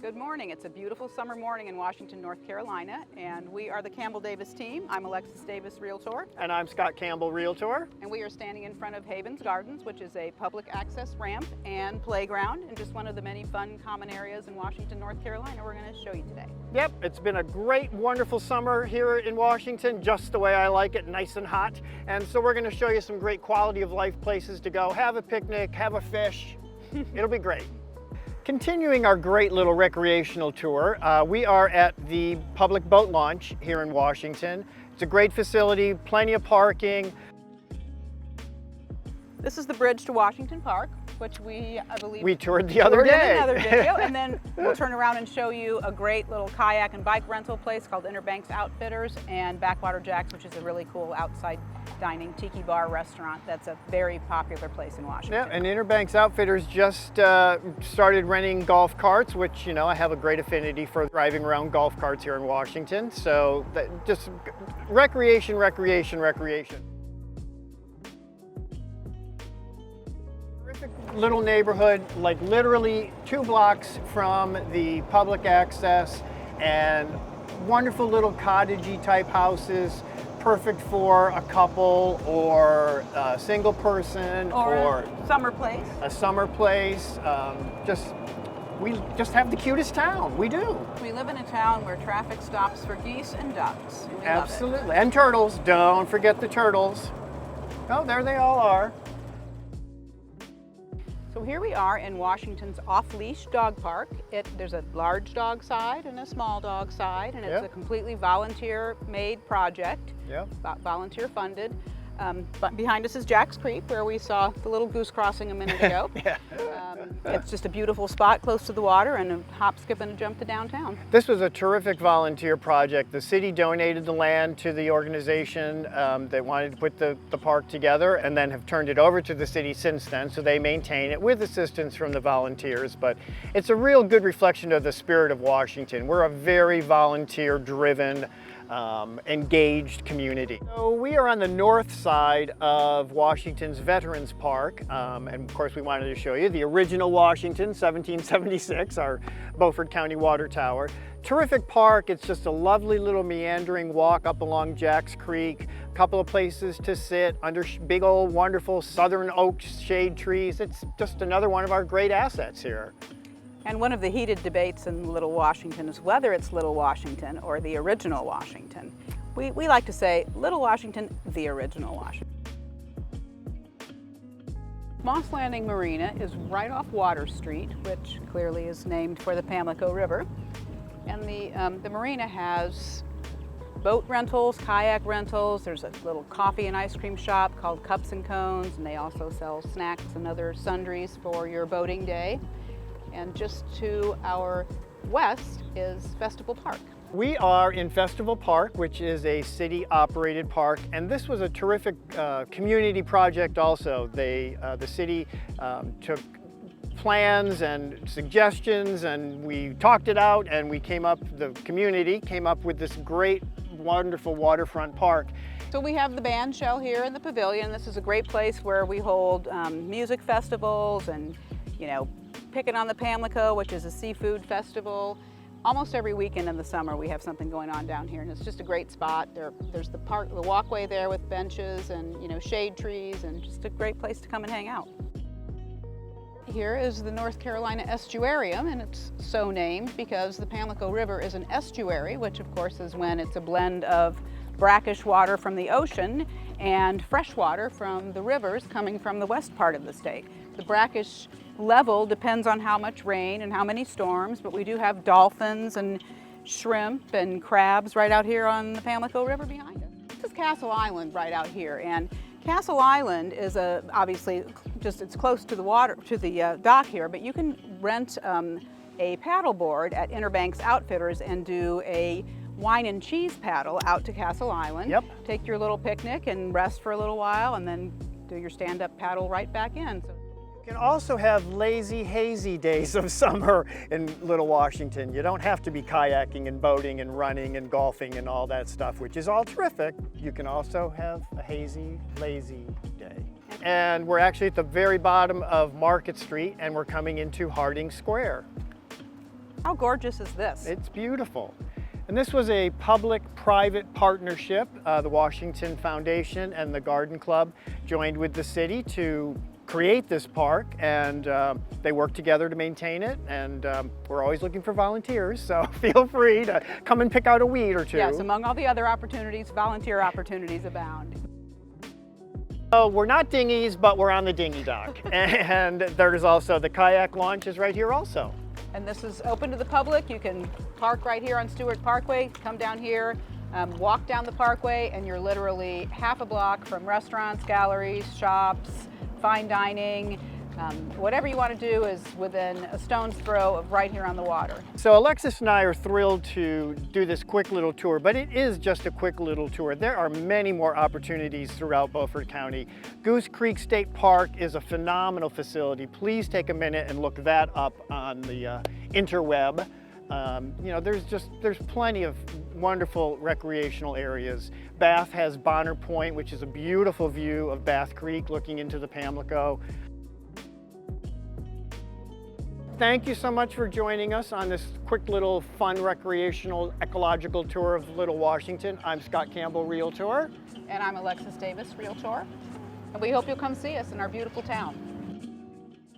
Good morning. It's a beautiful summer morning in Washington, North Carolina, and we are the Campbell Davis team. I'm Alexis Davis, Realtor. And I'm Scott Campbell, Realtor. And we are standing in front of Havens Gardens, which is a public access ramp and playground, and just one of the many fun common areas in Washington, North Carolina we're going to show you today. Yep, it's been a great, wonderful summer here in Washington, just the way I like it, nice and hot. And so we're going to show you some great quality of life places to go. Have a picnic, have a fish. It'll be great. Continuing our great little recreational tour, we are at the public boat launch here in Washington. It's a great facility, plenty of parking. This is the bridge to Washington Park, which I believe we toured the other day. In another video, and then we'll turn around and show you a great little kayak and bike rental place called Inner Banks Outfitters and Backwater Jack's, which is a really cool outside dining tiki bar restaurant that's a very popular place in Washington. Yeah, and Inner Banks Outfitters just started renting golf carts, which, you know, I have a great affinity for driving around golf carts here in Washington. So just recreation, recreation, recreation. Terrific little neighborhood, like literally 2 blocks from the public access, and wonderful little cottagey type houses. Perfect for a couple or a single person or a summer place. A summer place. We just have the cutest town. We do. We live in a town where traffic stops for geese and ducks. And we Absolutely. love it. And turtles. Don't forget the turtles. Oh, there they all are. So here we are in Washington's off-leash dog park. There's a large dog side and a small dog side, and it's a completely volunteer-made project, volunteer funded. But behind us is Jack's Creek, where we saw the little goose crossing a minute ago. It's just a beautiful spot close to the water and a hop, skip, and a jump to downtown. This was a terrific volunteer project. The city donated the land to the organization that wanted to put the park together, and then have turned it over to the city since then, so they maintain it with assistance from the volunteers. But it's a real good reflection of the spirit of Washington. We're a very volunteer-driven, engaged community. So we are on the north side of Washington's Veterans Park, and of course we wanted to show you the original Washington, 1776, our Beaufort County Water Tower. Terrific park. It's just a lovely little meandering walk up along Jack's Creek, a couple of places to sit under big old wonderful southern oak shade trees. It's just another one of our great assets here. And one of the heated debates in Little Washington is whether it's Little Washington or the original Washington. We like to say Little Washington, the original Washington. Moss Landing Marina is right off Water Street, which clearly is named for the Pamlico River. And the marina has boat rentals, kayak rentals. There's a little coffee and ice cream shop called Cups and Cones, and they also sell snacks and other sundries for your boating day. And just to our west is Festival Park. We are in Festival Park, which is a city-operated park, and this was a terrific community project also. The city took plans and suggestions, and we talked it out, and the community came up with this great, wonderful waterfront park. So we have the band shell here in the pavilion. This is a great place where we hold music festivals and, you know, Picking on the Pamlico, which is a seafood festival. Almost every weekend in the summer we have something going on down here, and it's just a great spot. There's the walkway there with benches and, you know, shade trees, and just a great place to come and hang out. Here is the North Carolina Estuarium, and it's so named because the Pamlico River is an estuary, which of course is when it's a blend of brackish water from the ocean and fresh water from the rivers coming from the west part of the state. The brackish level depends on how much rain and how many storms, but we do have dolphins and shrimp and crabs right out here on the Pamlico River behind us. This is Castle Island right out here, and Castle Island is obviously it's close to the water, to the dock here, but you can rent a paddle board at Inner Banks Outfitters and do a wine and cheese paddle out to Castle Island. Yep. Take your little picnic and rest for a little while, and then do your stand-up paddle right back in. You can also have lazy, hazy days of summer in Little Washington. You don't have to be kayaking and boating and running and golfing and all that stuff, which is all terrific. You can also have a hazy, lazy day. And we're actually at the very bottom of Market Street, and we're coming into Harding Square. How gorgeous is this? It's beautiful. And this was a public-private partnership. The Washington Foundation and the Garden Club joined with the city to create this park, and they work together to maintain it. And we're always looking for volunteers, so feel free to come and pick out a weed or two. Yes, among all the other opportunities, volunteer opportunities abound. So we're not dinghies, but we're on the dinghy dock. And there's also the kayak launch is right here also. And this is open to the public. You can park right here on Stewart Parkway, come down here, walk down the parkway, and you're literally half a block from restaurants, galleries, shops, fine dining. Whatever you want to do is within a stone's throw of right here on the water. So Alexis and I are thrilled to do this quick little tour, but it is just a quick little tour. There are many more opportunities throughout Beaufort County. Goose Creek State Park is a phenomenal facility. Please take a minute and look that up on the interweb. You know, there's plenty of wonderful recreational areas. Bath has Bonner Point, which is a beautiful view of Bath Creek looking into the Pamlico. Thank you so much for joining us on this quick little fun recreational ecological tour of Little Washington. I'm Scott Campbell, Realtor. And I'm Alexis Davis, Realtor. And we hope you'll come see us in our beautiful town.